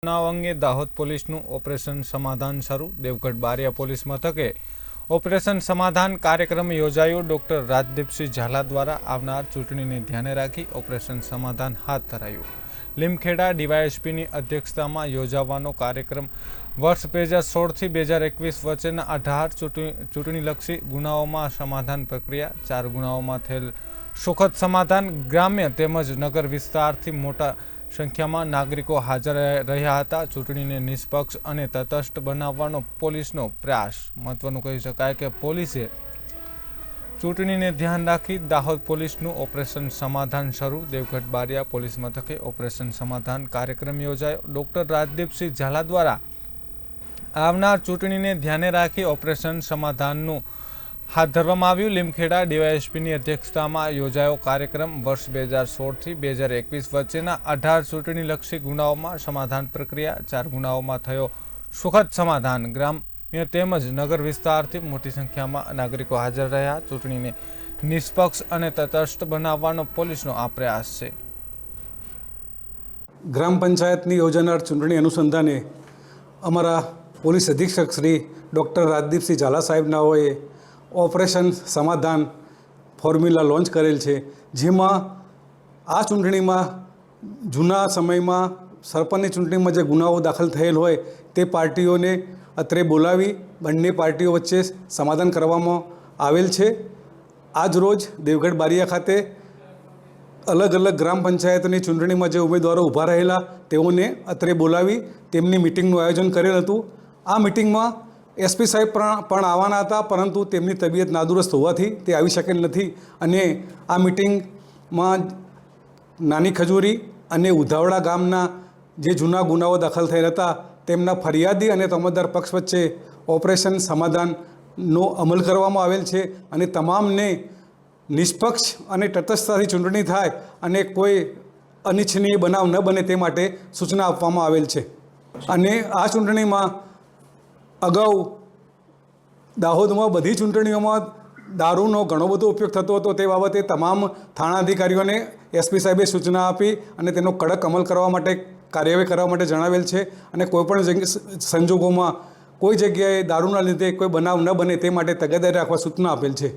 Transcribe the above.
બનાવ અંગે દાહોદ પોલીસનું ઓપરેશન સમાધાન શરૂ। દેવગઢ બારિયા પોલીસ મથકે ઓપરેશન સમાધાન કાર્યક્રમ યોજાયો। ડોક્ટર રાજદીપસિંહ ઝાલા દ્વારા આવનાર ચૂંટણીને ધ્યાને રાખી ઓપરેશન સમાધાન હાથ ધરાયું। લીમખેડા ડીવાયએસપીની અધ્યક્ષતામાં યોજાવાનો કાર્યક્રમ વર્ષ 2016 થી 2021 વચ્ચેના 18 ચૂંટણીલક્ષી ગુનાઓમાં સમાધાન પ્રક્રિયા, 4 ગુનાઓમાં થયેલ સુખદ સમાધાન, ગ્રામ્ય તેમજ નગર વિસ્તારથી મોટા સંખ્યામાં નાગરિકો હાજર રહ્યા હતા। ચૂંટણીને નિષ્પક્ષ અને તટસ્થ બનાવવાનો પોલીસનો પ્રયાસ। મહત્વનું કહી શકાય કે પોલીસે ચૂંટણીને ધ્યાન રાખી દાહોદ પોલીસનું ઓપરેશન સમાધાન શરૂ। દેવગઢ બારિયા પોલીસ મથકે ઓપરેશન સમાધાન કાર્યક્રમ યોજાયો। ડોક્ટર રાજદીપસિંહ ઝાલા દ્વારા આવનાર ચૂંટણીને ધ્યાને રાખી ઓપરેશન સમાધાનનું હાથ ધરવામાં આવ્યું। લીમખેડા ડીવાયએસપીની અધ્યક્ષતામાં યોજાયો કાર્યક્રમ વર્ષ 2016 થી 2021 વચ્ચેના 18 ચૂંટણીલક્ષી ગુનાઓમાં સમાધાન પ્રક્રિયા, 4 ગુનાઓમાં થયો સુખદ સમાધાન, ગ્રામ્ય તેમજ નગર વિસ્તારથી મોટી સંખ્યામાં નાગરિકો હાજર રહ્યા। ચૂંટણીને નિષ્પક્ષ અને તટસ્થ બનાવવાનો પોલીસનો આ પ્રયાસ છે। ગ્રામ પંચાયતની યોજાનાર ચૂંટણી અનુસંધાને અમારા પોલીસ અધિક્ષક શ્રી ડૉક્ટર રાજદીપસિંહ ઝાલા સાહેબનાઓએ ઓપરેશન સમાધાન ફોર્મ્યુલા લોન્ચ કરેલ છે, જેમાં આ ચૂંટણીમાં જૂના સમયમાં સરપંચની ચૂંટણીમાં જે ગુનાઓ દાખલ થયેલ હોય તે પાર્ટીઓને અત્રે બોલાવી બંને પાર્ટીઓ વચ્ચે સમાધાન કરવામાં આવેલ છે। આજ રોજ દેવગઢ બારિયા ખાતે અલગ અલગ ગ્રામ પંચાયતની ચૂંટણીમાં જે ઉમેદવારો ઊભા રહેલા તેઓને અત્રે બોલાવી તેમની મિટિંગનું આયોજન કરેલ હતું। આ મિટિંગમાં એસપી સાહેબ પણ આવવાના હતા, પરંતુ તેમની તબિયત નાદુરસ્ત હોવાથી તે આવી શકેલ નથી અને આ મિટિંગમાં નાની ખજૂરી અને ઉધાવડા ગામના જે જૂના ગુનાઓ દાખલ થયેલ હતા તેમના ફરિયાદી અને તમતદાર પક્ષ વચ્ચે ઓપરેશન સમાધાનનો અમલ કરવામાં આવેલ છે અને તમામને નિષ્પક્ષ અને તટસ્થતાથી ચૂંટણી થાય અને કોઈ અનિચ્છનીય બનાવ ન બને તે માટે સૂચના આપવામાં આવેલ છે। અને આ ચૂંટણીમાં અગાઉ દાહોદમાં બધી ચૂંટણીઓમાં દારૂનો ઘણો બધો ઉપયોગ થતો હતો, તે બાબતે તમામ થાણા અધિકારીઓને એસપી સાહેબે સૂચના આપી અને તેનો કડક અમલ કરવા માટે કાર્યવાહી કરવા માટે જણાવેલ છે અને કોઈપણ સંજોગોમાં કોઈ જગ્યાએ દારૂના લીધે કોઈ બનાવ ન બને તે માટે તકેદારી રાખવા સૂચના આપેલ છે।